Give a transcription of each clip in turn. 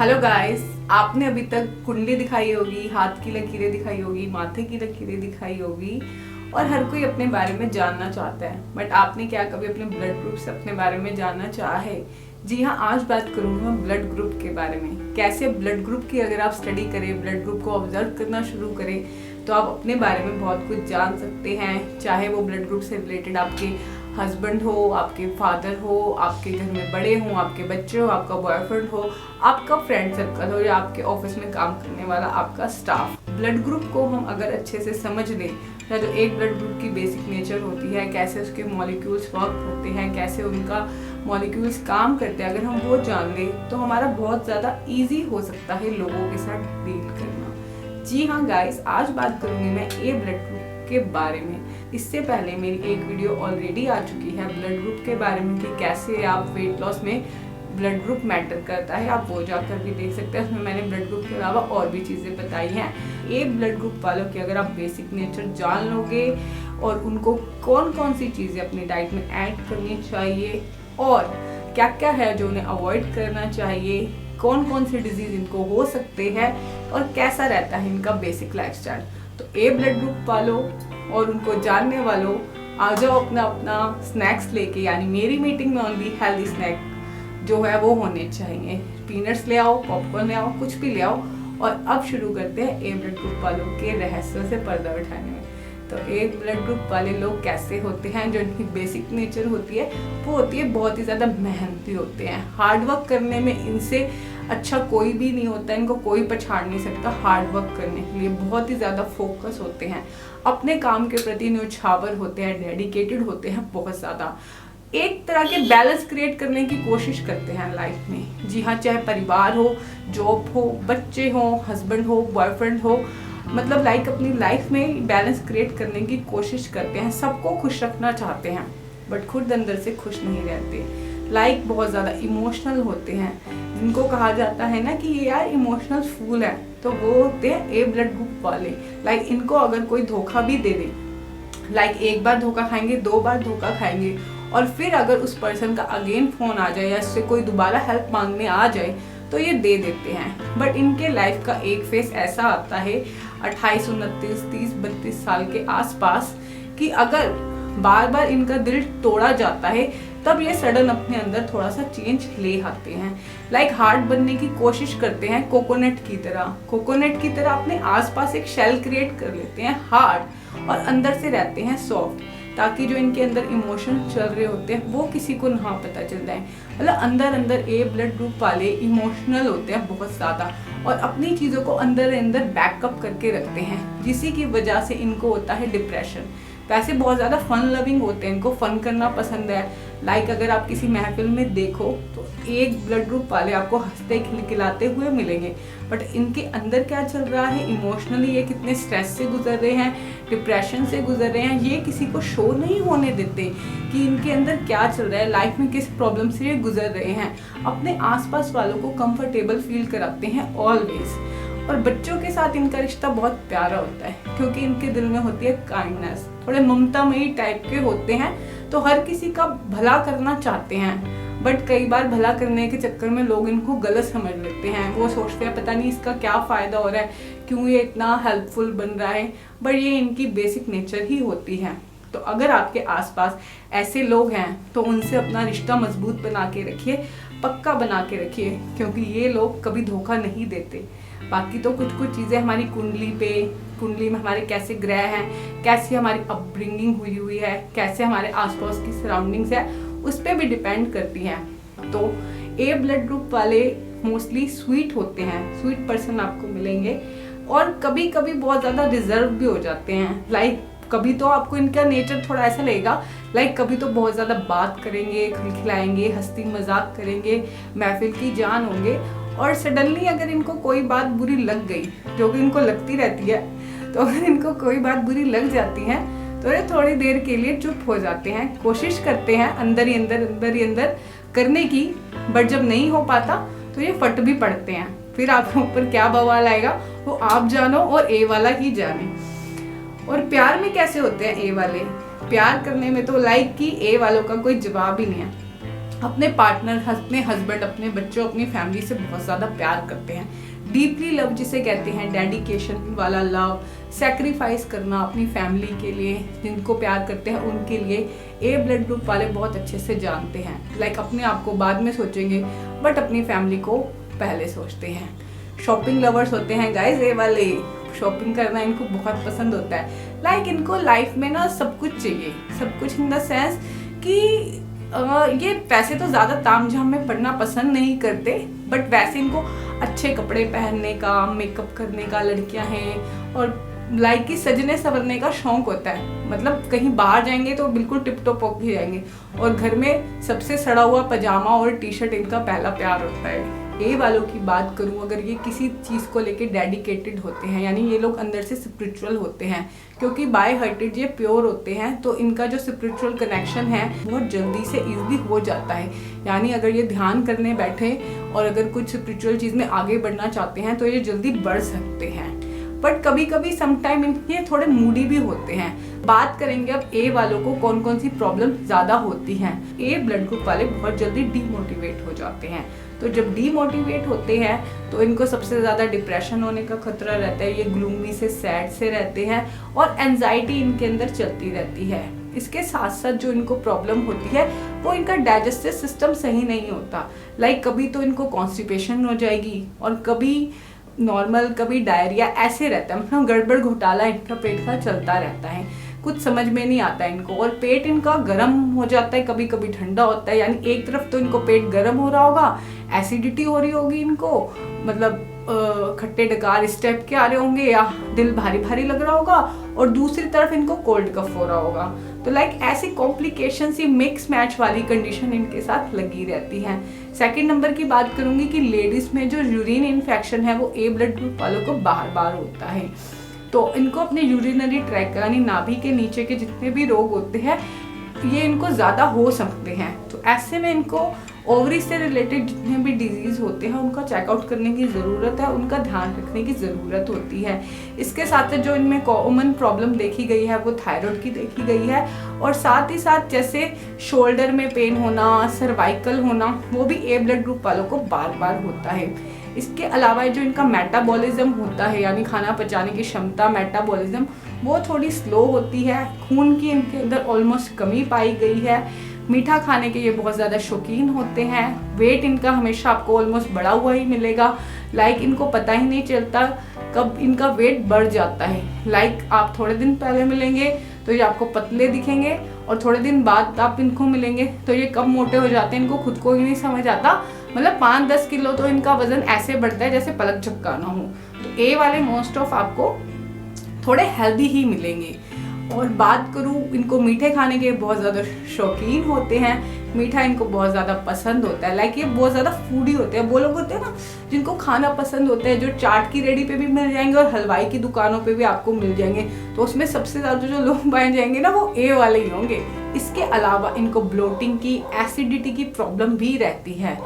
Hello guys, आपने अभी तक कुंडली दिखाई होगी, हाथ की लकीरें दिखाई होगी, माथे की लकीरें दिखाई होगी और हर कोई अपने बारे में जानना चाहता है। बट आपने क्या कभी अपने ब्लड ग्रुप से अपने बारे में जानना चाहा है? जी हाँ, आज बात करूँगा ब्लड ग्रुप के बारे में। कैसे ब्लड ग्रुप की अगर आप स्टडी करें, ब्लड ग्रुप को ऑब्जर्व करना शुरू करें तो आप अपने बारे में बहुत कुछ जान सकते हैं। चाहे वो ब्लड ग्रुप से रिलेटेड आपके हस्बैंड हो, आपके फादर हो, आपके घर में बड़े हो, आपके बच्चे हो, आपका बॉयफ्रेंड हो, आपका फ्रेंड सर्कल हो या आपके ऑफिस में काम करने वाला आपका स्टाफ। ब्लड ग्रुप को हम अगर अच्छे से समझ लें, या जो एक ब्लड ग्रुप की बेसिक नेचर होती है, कैसे उसके मॉलिक्यूल्स वर्क होते हैं, कैसे उनका मॉलिक्यूल्स काम करते हैं, अगर हम वो जान लें तो हमारा बहुत ज़्यादा ईजी हो सकता है लोगों के साथ डील करना। जी हाँ गाइस, आज बात करूँगी मैं ए ब्लड ग्रुप के बारे में। इससे पहले मेरी एक वीडियो ऑलरेडी आ चुकी है ब्लड ग्रुप के बारे में कि कैसे आप वेट लॉस में ब्लड ग्रुप मैटर करता है, आप वो जाकर भी देख सकते हैं। उसमें मैंने ब्लड ग्रुप के अलावा और भी चीज़ें बताई हैं। ए ब्लड ग्रुप वालों की अगर आप बेसिक नेचर जान लोगे और उनको कौन कौन सी चीज़ें अपनी डाइट में ऐड करनी चाहिए और क्या क्या है जो उन्हें अवॉइड करना चाहिए, कौन कौन से डिजीज़ इनको हो सकते हैं और कैसा रहता है इनका बेसिक लाइफस्टाइल, तो ए ब्लड ग्रुप वालों और उनको जानने वालों आ जाओ अपना अपना स्नैक्स लेके। यानी मेरी मीटिंग में ओनली हेल्दी स्नैक जो है वो होने चाहिए। पीनट्स ले आओ, पॉपकॉर्न ले आओ, कुछ भी ले आओ। और अब शुरू करते हैं ए ब्लड ग्रुप वालों के रहस्यों से पर्दा उठाने में। तो ए ब्लड ग्रुप वाले लोग कैसे होते हैं, जो इनकी बेसिक नेचर होती है वो होती है बहुत ही ज़्यादा मेहनती होते हैं। हार्ड वर्क करने में इनसे अच्छा कोई भी नहीं होता, इनको कोई पछाड़ नहीं सकता। हार्ड वर्क करने के लिए बहुत ही ज़्यादा फोकस होते हैं, अपने काम के प्रति न्यौछावर होते हैं, डेडिकेटेड होते हैं बहुत ज़्यादा। एक तरह के बैलेंस क्रिएट करने की कोशिश करते हैं लाइफ में। जी हाँ, चाहे परिवार हो, जॉब हो, बच्चे हो, हस्बैंड हो, बॉयफ्रेंड हो, मतलब लाइक अपनी लाइफ में बैलेंस क्रिएट करने की कोशिश करते हैं। सबको खुश रखना चाहते हैं बट खुद अंदर से खुश नहीं रहते। लाइक बहुत ज़्यादा इमोशनल होते हैं, जिनको कहा जाता है ना कि ये यार इमोशनल फूल है, तो वो होते हैं ए ब्लड ग्रुप वाले। लाइक इनको अगर कोई धोखा भी दे दे, लाइक एक बार धोखा खाएंगे, 2 बार धोखा खाएंगे और फिर अगर उस पर्सन का अगेन फोन आ जाए या इससे कोई दोबारा हेल्प मांगने आ जाए तो ये दे देते हैं। बट इनके लाइफ का एक फेस ऐसा आता है 28, 29, 30, 32 साल के आसपास कि अगर बार बार इनका दिल तोड़ा जाता है तब ये सडन अपने अंदर थोड़ा सा चेंज ले आते हैं। लाइक हार्ड बनने की कोशिश करते हैं कोकोनट की तरह अपने आसपास एक शेल क्रिएट कर लेते हैं हार्ड, और अंदर से रहते हैं सॉफ्ट, ताकि जो इनके अंदर इमोशन चल रहे होते हैं वो किसी को ना पता चल जाए। मतलब अंदर ए ब्लड ग्रुप वाले इमोशनल होते हैं बहुत ज़्यादा और अपनी चीज़ों को अंदर बैकअप करके रखते हैं, जिसी की वजह से इनको होता है डिप्रेशन। वैसे बहुत ज़्यादा फन लविंग होते हैं, इनको फन करना पसंद है। लाइक अगर आप किसी महफिल में देखो तो एक ब्लड ग्रुप वाले आपको हंसते खिलखिलाते हुए मिलेंगे, बट इनके अंदर क्या चल रहा है इमोशनली, ये कितने स्ट्रेस से गुजर रहे हैं, डिप्रेशन से गुजर रहे हैं, ये किसी को शो नहीं होने देते कि इनके अंदर क्या चल रहा है, लाइफ में किस प्रॉब्लम से ये गुजर रहे हैं। अपने आसपास वालों को कंफर्टेबल फील कराते हैं ऑलवेज। और बच्चों के साथ इनका रिश्ता बहुत प्यारा होता है क्योंकि इनके दिल में होती है काइंडनेस, थोड़े ममतामयी टाइप के होते हैं, तो हर किसी का भला करना चाहते हैं। बट कई बार भला करने के चक्कर में लोग इनको गलत समझ लेते हैं। वो सोचते हैं पता नहीं इसका क्या फ़ायदा हो रहा है, क्यों ये इतना हेल्पफुल बन रहा है, बट ये इनकी बेसिक नेचर ही होती है। तो अगर आपके आसपास ऐसे लोग हैं तो उनसे अपना रिश्ता मजबूत बना के रखिए, पक्का बना के रखिए, क्योंकि ये लोग कभी धोखा नहीं देते। बाकी तो कुछ चीज़ें हमारी कुंडली में हमारे कैसे ग्रह हैं, कैसी हमारी अपब्रिंगिंग हुई है, कैसे हमारे आसपास की सराउंडिंग्स है, उस पर भी डिपेंड करती हैं। तो ए ब्लड ग्रुप वाले मोस्टली स्वीट होते हैं, स्वीट पर्सन आपको मिलेंगे और कभी कभी बहुत ज़्यादा रिजर्व भी हो जाते हैं। लाइक कभी तो आपको इनका नेचर थोड़ा ऐसा लगेगा, लाइक कभी तो बहुत ज़्यादा बात करेंगे, खिलखिलाएंगे, हंसी मजाक करेंगे, महफिल की जान होंगे, और सडनली अगर इनको कोई बात बुरी लग गई, जो कि इनको लगती रहती है, तो अगर इनको कोई बात बुरी लग जाती है तो ये थोड़ी देर के लिए चुप हो जाते हैं, कोशिश करते हैं अंदर ही अंदर करने की, बट जब नहीं हो पाता तो ये फट भी पड़ते हैं। फिर आपके ऊपर क्या बवाल आएगा वो आप जानो और ए वाला ही जाने। और प्यार में कैसे होते हैं ए वाले? प्यार करने में तो लाइक कि ए वालों का कोई जवाब ही नहीं है। अपने पार्टनर, अपने हस्बैंड, अपने बच्चों, अपनी फैमिली से बहुत ज़्यादा प्यार करते हैं। डीपली लव जिसे कहते हैं, डेडिकेशन वाला लव, सेक्रीफाइस करना अपनी फैमिली के लिए, जिनको प्यार करते हैं उनके लिए ए ब्लड ग्रुप वाले बहुत अच्छे से जानते हैं। लाइक अपने आप को बाद में सोचेंगे बट अपनी फैमिली को पहले सोचते हैं। शॉपिंग लवर्स होते हैं गाइज ए वाले, शॉपिंग करना इनको बहुत पसंद होता है। लाइक इनको लाइफ में ना सब कुछ चाहिए, सब कुछ इन द सेंस कि ये पैसे तो ज़्यादा तामझाम में पड़ना पसंद नहीं करते, बट वैसे इनको अच्छे कपड़े पहनने का, मेकअप करने का, लड़कियां हैं, और लाइक की सजने संवरने का शौक होता है। मतलब कहीं बाहर जाएंगे तो बिल्कुल टिप टॉप होके जाएंगे, और घर में सबसे सड़ा हुआ पजामा और टी शर्ट इनका पहला प्यार होता है। ए वालों की बात करूं, अगर ये किसी चीज़ को लेके डेडिकेटेड होते हैं, यानी ये लोग अंदर से स्पिरिचुअल होते हैं, क्योंकि बाय हार्टेड ये प्योर होते हैं, तो इनका जो स्पिरिचुअल कनेक्शन है बहुत जल्दी से इजीली हो जाता है। यानी अगर ये ध्यान करने बैठे और अगर कुछ स्पिरिचुअल चीज़ में आगे बढ़ना चाहते हैं तो ये जल्दी बढ़ सकते हैं। बट कभी कभी समटाइम इनके थोड़े मूडी भी होते हैं। बात करेंगे अब ए वालों को कौन कौन सी प्रॉब्लम ज़्यादा होती हैं। ए ब्लड ग्रुप वाले बहुत जल्दी डीमोटिवेट हो जाते हैं, तो जब डीमोटिवेट होते हैं तो इनको सबसे ज़्यादा डिप्रेशन होने का खतरा रहता है। ये ग्लूमी से, सैड से रहते हैं और एंजाइटी इनके अंदर चलती रहती है। इसके साथ साथ जो इनको प्रॉब्लम होती है वो इनका डाइजेस्टिव सिस्टम सही नहीं होता। लाइक कभी तो इनको कॉन्स्टिपेशन हो जाएगी और कभी नॉर्मल, कभी डायरिया, ऐसे रहता है। मतलब गड़बड़ घोटाला इनका पेट का चलता रहता है, कुछ समझ में नहीं आता इनको। और पेट इनका गर्म हो जाता है, कभी कभी ठंडा होता है। यानी एक तरफ तो इनको पेट गर्म हो रहा होगा, एसिडिटी हो रही होगी इनको, मतलब खट्टे डकार इस टाइप के आ रहे होंगे, या दिल भारी भारी लग रहा होगा, और दूसरी तरफ इनको कोल्ड कफ हो रहा होगा। तो लाइक ऐसी कॉम्प्लिकेशन सी मिक्स मैच वाली कंडीशन इनके साथ लगी रहती है। सेकंड नंबर की बात करूंगी कि लेडीज में जो यूरिन इन्फेक्शन है वो ए ब्लड ग्रुप वालों को बार बार होता है। तो इनको अपने यूरिनरी ट्रैक यानी नाभि के नीचे के जितने भी रोग होते हैं ये इनको ज़्यादा हो सकते हैं। तो ऐसे में इनको ओवरी से रिलेटेड जितने भी डिजीज़ होते हैं उनका चेकआउट करने की ज़रूरत है, उनका ध्यान रखने की ज़रूरत होती है। इसके साथ जो इनमें कॉमन प्रॉब्लम देखी गई है वो थायराइड की देखी गई है, और साथ ही साथ जैसे शोल्डर में पेन होना, सर्वाइकल होना, वो भी ए ब्लड ग्रुप वालों को बार बार होता है। इसके अलावा जो इनका मेटाबॉलिज्म होता है, यानी खाना पचाने की क्षमता, मेटाबॉलिज्म, वो थोड़ी स्लो होती है। खून की इनके अंदर ऑलमोस्ट कमी पाई गई है। मीठा खाने के ये बहुत ज़्यादा शौकीन होते हैं। वेट इनका हमेशा आपको ऑलमोस्ट बढ़ा हुआ ही मिलेगा। लाइक इनको पता ही नहीं चलता कब इनका वेट बढ़ जाता है। लाइक आप थोड़े दिन पहले मिलेंगे तो ये आपको पतले दिखेंगे, और थोड़े दिन बाद आप इनको मिलेंगे तो ये कब मोटे हो जाते हैं इनको खुद को ही नहीं समझ आता। मतलब 5-10 किलो तो इनका वजन ऐसे बढ़ता है जैसे पलक झपकाना हो। तो ए वाले मोस्ट ऑफ आपको थोड़े हेल्दी ही मिलेंगे। और बात करूँ, इनको मीठे खाने के बहुत ज़्यादा शौकीन होते हैं। मीठा इनको बहुत ज़्यादा पसंद होता है। लाइक ये बहुत ज़्यादा फूडी होते हैं। वो लोग होते हैं ना जिनको खाना पसंद होता है, जो चाट की रेडी पे भी मिल जाएंगे और हलवाई की दुकानों पे भी आपको मिल जाएंगे। तो उसमें सबसे ज़्यादा जो लोग पाए जाएंगे ना वो ए वाले ही होंगे। इसके अलावा इनको ब्लोटिंग की, एसिडिटी की प्रॉब्लम भी रहती है,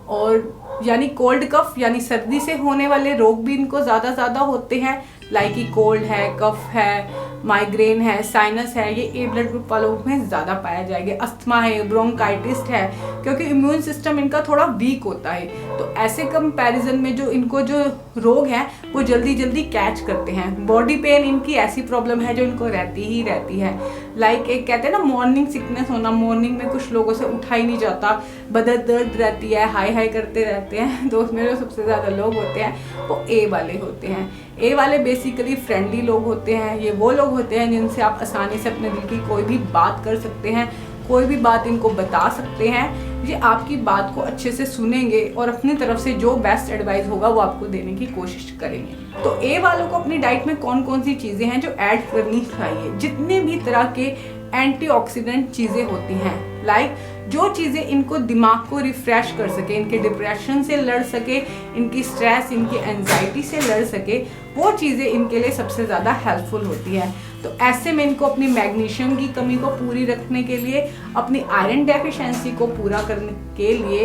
और यानी कोल्ड कफ यानी सर्दी से होने वाले रोग भी इनको ज़्यादा होते हैं। लाइक ही कोल्ड है, कफ है, माइग्रेन है, साइनस है, ये ए ब्लड ग्रुप वालों में ज़्यादा पाया जाएगा। अस्थमा है, ब्रोंकाइटिस है, क्योंकि इम्यून सिस्टम इनका थोड़ा वीक होता है। तो ऐसे कंपैरिजन में जो इनको जो रोग हैं वो जल्दी कैच करते हैं। बॉडी पेन इनकी ऐसी प्रॉब्लम है जो इनको रहती ही रहती है। लाइक एक कहते हैं ना मॉर्निंग सिकनेस होना, मॉर्निंग में कुछ लोगों से उठा ही नहीं जाता, बदन दर्द रहती है, हाई करते रहते हैं। तो उसमें जो सबसे ज़्यादा लोग होते हैं वो ए वाले होते हैं। ए वाले बेसिकली फ्रेंडली लोग होते हैं। ये वो लोग होते हैं जिनसे आप आसानी से अपने दिल की कोई भी बात कर सकते हैं, कोई भी बात इनको बता सकते हैं। ये आपकी बात को अच्छे से सुनेंगे और अपनी तरफ से जो बेस्ट एडवाइस होगा वो आपको देने की कोशिश करेंगे। तो ए वालों को अपनी डाइट में कौन कौन सी चीज़ें हैं जो ऐड करनी चाहिए? जितने भी तरह के एंटीऑक्सीडेंट चीज़ें होती हैं, लाइक जो चीज़ें इनको दिमाग को रिफ्रेश कर सके, इनके डिप्रेशन से लड़ सके, इनकी स्ट्रेस, इनकी एंजाइटी से लड़ सके, वो चीज़ें इनके लिए सबसे ज़्यादा हेल्पफुल होती है। तो ऐसे में इनको अपनी मैग्नीशियम की कमी को पूरी रखने के लिए, अपनी आयरन डेफिशिएंसी को पूरा करने के लिए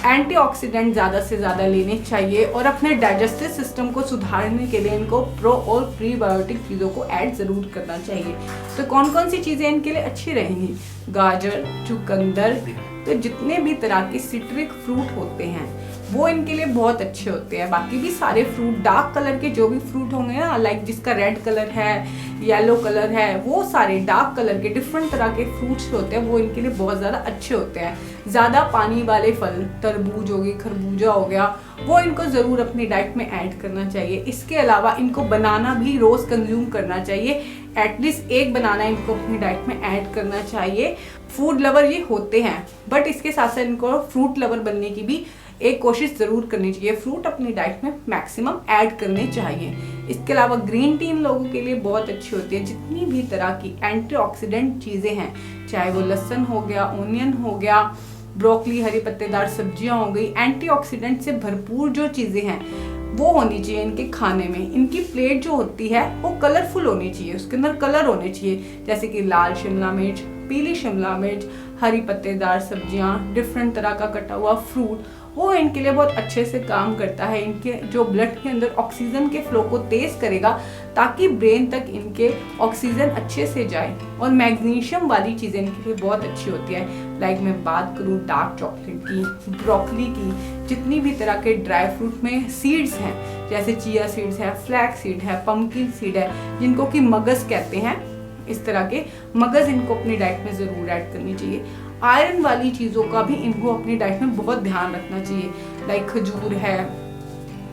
एंटीऑक्सीडेंट ज़्यादा से ज़्यादा लेने चाहिए, और अपने डाइजेस्टिव सिस्टम को सुधारने के लिए इनको प्रो और प्रीबायोटिक चीज़ों को ऐड ज़रूर करना चाहिए। तो कौन कौन सी चीज़ें इनके लिए अच्छी रहेंगी? गाजर, चुकंदर, तो जितने भी तरह के सिट्रिक फ्रूट होते हैं वो इनके लिए बहुत अच्छे होते हैं। बाकी भी सारे फ्रूट, डार्क कलर के जो भी फ्रूट होंगे ना, लाइक जिसका रेड कलर है, येलो कलर है, वो सारे डार्क कलर के डिफरेंट तरह के फ्रूट्स होते हैं, वो इनके लिए बहुत ज़्यादा अच्छे होते हैं। ज़्यादा पानी वाले फल, तरबूज हो गई, खरबूजा हो गया, वो इनको ज़रूर अपनी डाइट में ऐड करना चाहिए। इसके अलावा इनको बनाना भी रोज़ कंज्यूम करना चाहिए, एटलीस्ट एक बनाना इनको अपनी डाइट में ऐड करना चाहिए। फूड लवर ये होते हैं, बट इसके साथ साथ इनको फ्रूट लवर बनने की भी एक कोशिश ज़रूर करनी चाहिए। फ्रूट अपनी डाइट में मैक्सिमम ऐड करने चाहिए। इसके अलावा ग्रीन टी इन लोगों के लिए बहुत अच्छी होती है। जितनी भी तरह की एंटीऑक्सीडेंट चीज़ें हैं, चाहे वो लहसुन हो गया, ओनियन हो गया, ब्रोकली, हरी पत्तेदार सब्जियां हो गई, एंटीऑक्सीडेंट से भरपूर जो चीज़ें हैं वो होनी चाहिए इनके खाने में। इनकी प्लेट जो होती है वो कलरफुल होनी चाहिए, उसके अंदर कलर होने चाहिए, जैसे कि लाल शिमला मिर्च, पीली शिमला मिर्च, हरी पत्तेदार सब्जियां, डिफरेंट तरह का कटा हुआ फ्रूट, वो इनके लिए बहुत अच्छे से काम करता है। इनके जो ब्लड के अंदर ऑक्सीजन के फ्लो को तेज करेगा ताकि ब्रेन तक इनके ऑक्सीजन अच्छे से जाए। और मैग्नीशियम वाली चीज़ें इनके लिए बहुत अच्छी होती है। लाइक मैं बात करूँ डार्क चॉकलेट की, ब्रोकली की, जितनी भी तरह के ड्राई फ्रूट में सीड्स हैं, जैसे चिया सीड्स है, फ्लैक्स सीड है, पम्पकिन सीड है, जिनको कि मगज कहते हैं, इस तरह के मगज इनको अपनी डाइट में ज़रूर ऐड करनी चाहिए। आयरन वाली चीज़ों का भी इनको अपनी डाइट में बहुत ध्यान रखना चाहिए। लाइक खजूर है,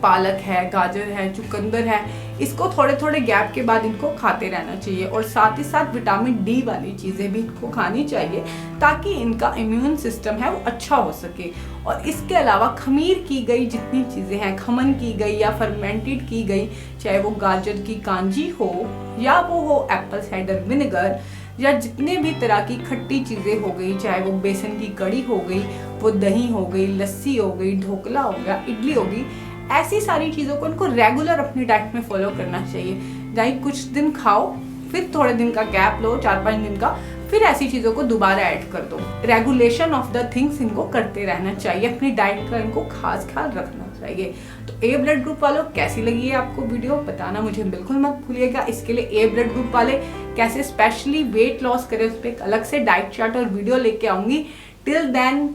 पालक है, गाजर है, चुकंदर है, इसको थोड़े थोड़े गैप के बाद इनको खाते रहना चाहिए। और साथ ही साथ विटामिन डी वाली चीज़ें भी इनको खानी चाहिए ताकि इनका इम्यून सिस्टम है वो अच्छा हो सके। और इसके अलावा खमीर की गई जितनी चीज़ें हैं, खमन की गई या फर्मेंटेड की गई, चाहे वो गाजर की कांजी हो या वो हो एप्पल साइडर विनेगर, या जितने भी तरह की खट्टी चीज़ें हो गई, चाहे वो बेसन की कड़ी हो गई, वो दही हो गई, लस्सी हो गई, ढोकला हो गया, इडली हो गई, ऐसी सारी चीज़ों को इनको रेगुलर अपनी डाइट में फॉलो करना चाहिए। लाइक कुछ दिन खाओ, फिर थोड़े दिन का गैप लो, 4-5 दिन का, फिर ऐसी चीज़ों को दोबारा ऐड कर दो। रेगुलेशन ऑफ द थिंग्स इनको करते रहना चाहिए, अपनी डाइट का इनको खास ख्याल रखना चाहिए। तो ए ब्लड ग्रुप वालों, कैसी लगी है आपको वीडियो, बताना मुझे बिल्कुल मत भूलिएगा। इसके लिए ए ब्लड ग्रुप वाले कैसे स्पेशली वेट लॉस करें, उस पर एक अलग से डाइट चार्ट और वीडियो लेके आऊँगी। टिल देन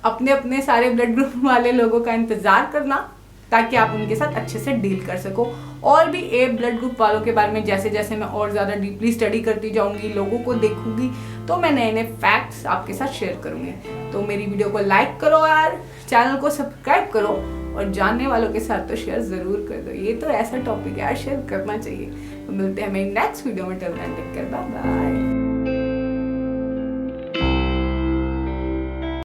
अपने अपने सारे ब्लड ग्रुप वाले लोगों का इंतज़ार करना ताकि आप उनके साथ अच्छे से डील कर सको। और भी ए ब्लड ग्रुप वालों के बारे में जैसे जैसे मैं और ज़्यादा डीपली स्टडी करती जाऊंगी, लोगों को देखूंगी, तो मैं नए नए फैक्ट्स आपके साथ शेयर करूंगी। तो मेरी वीडियो को लाइक करो यार, चैनल को सब्सक्राइब करो और जानने वालों के साथ तो शेयर ज़रूर कर दो। ये तो ऐसा टॉपिक है यार, शेयर करना चाहिए। तो मिलते हैं हमें नेक्स्ट वीडियो में। Till then take care, bye bye.